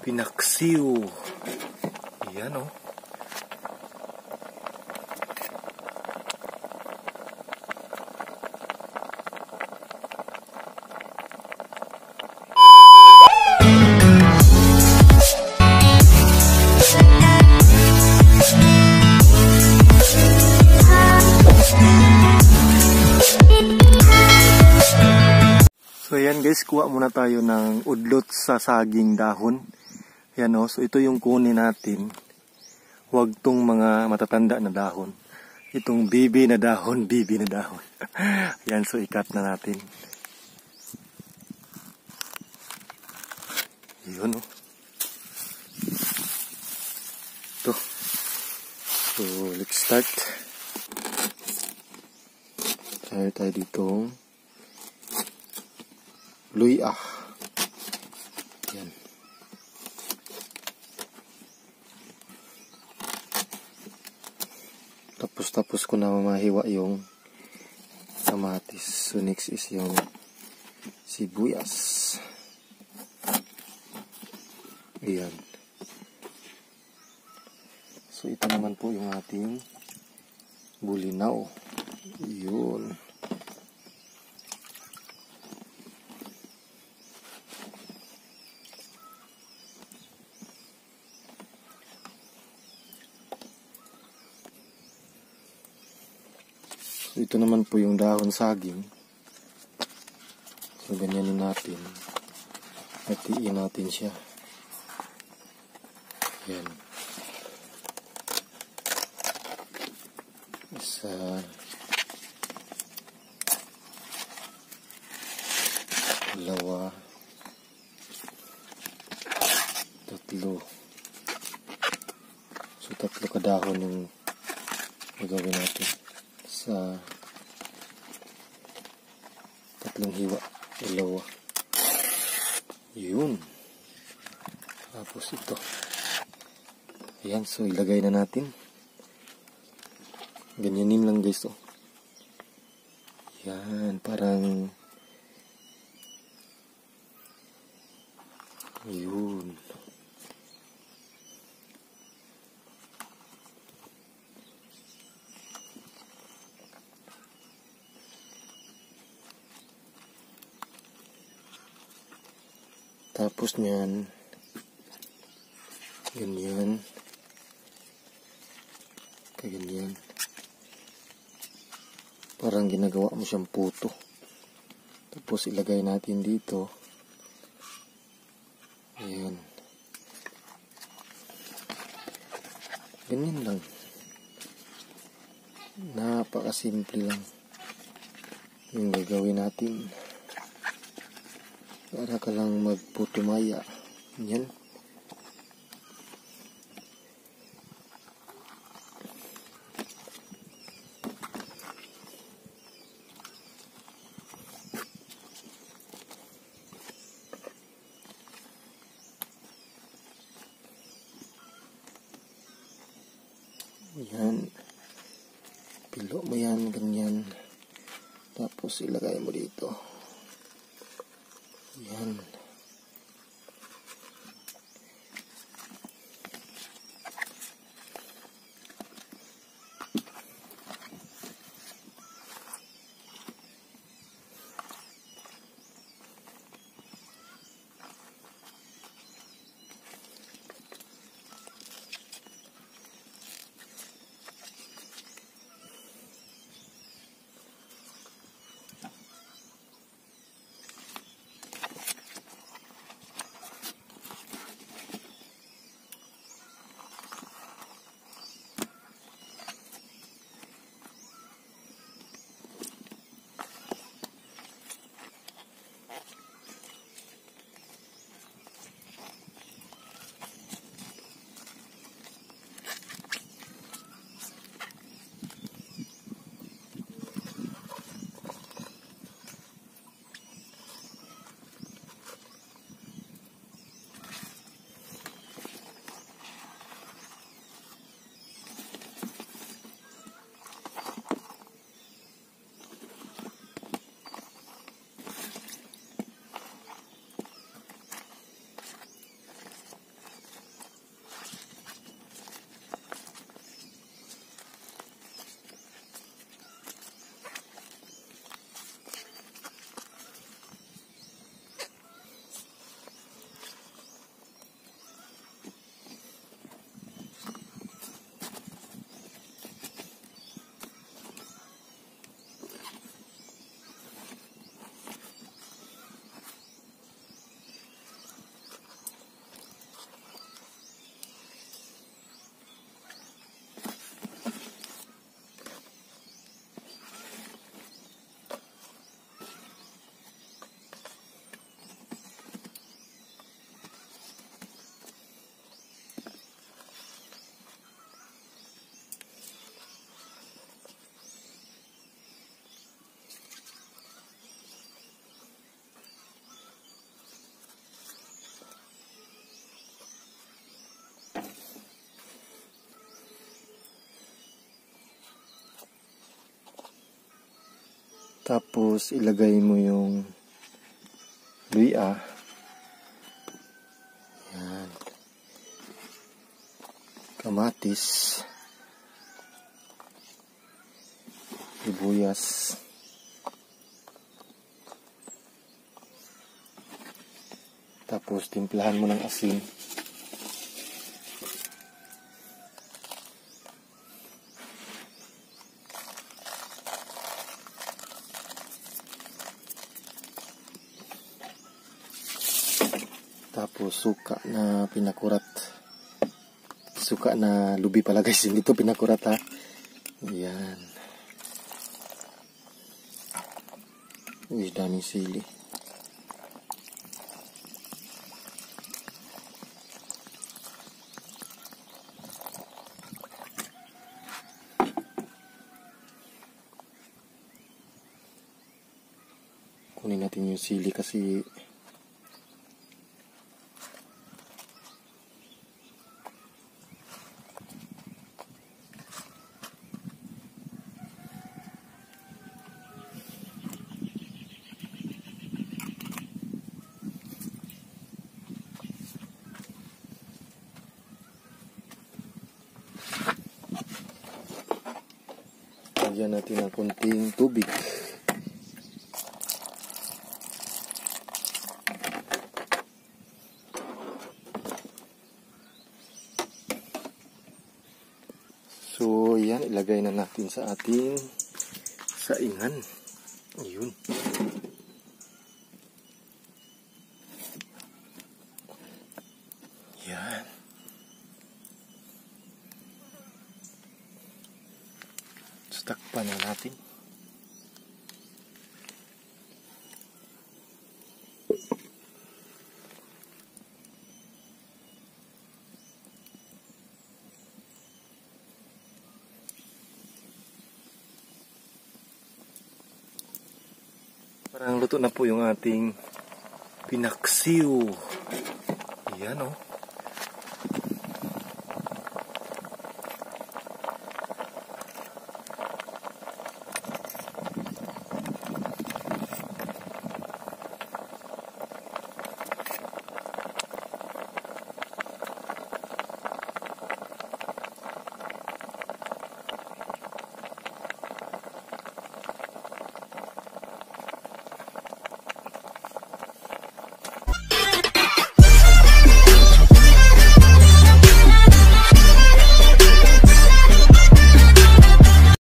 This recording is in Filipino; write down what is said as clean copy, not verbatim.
Pinaksiw. Yan o. So ayan guys, kuha muna tayo ng udlot sa saging dahon. Yan o, so ito yung kunin natin. Huwag tong mga matatanda na dahon. Itong bibi na dahon, bibi na dahon. Yan, so ikat na natin. Yun o. Ito. So let's start. Tayo ditong luya. Yan. Tapos ko na mamahiwa yung kamatis. So next is yung sibuyas. Ayan. So ito naman po yung ating bulinaw. Yun. So, ito naman po yung dahon saging. So, ganyanin natin. Hatiin natin siya. Yan. Isa. Dalawa. Tatlo. So, tatlo kadahon yung gagawin natin. Sa tatlong hiwa, dalawa. Yun. Tapos ito. Ayan, so ilagay na natin. Ganyanin lang guys, oh. Yan, parang yun. Tapos niyan, ganyan, kaganyan. Parang ginagawa mo siyang puto. Tapos ilagay natin dito. Ayan. Ganyan lang. Napakasimple lang yung gagawin natin. Para ka lang magputumaya. Yan. Yan. Pilo mo yan, ganyan. Tapos ilagay mo dito. Yan. Tapos ilagay mo yung luya. Yan. Kamatis. Sibuyas. Tapos timplahan mo ng asin. Tapos suka na pinakurat. Suka na lubi pala guys, hindi to pinakurat ha. Yan. Uy, daming sili. Kunin natin yung sili kasi lagyan natin ng konting tubig. So, yan, ilagay na natin sa ating saingan. Ayun. Yan. So, takpan na natin. Parang luto na po yung ating pinaksiw. Ayan o.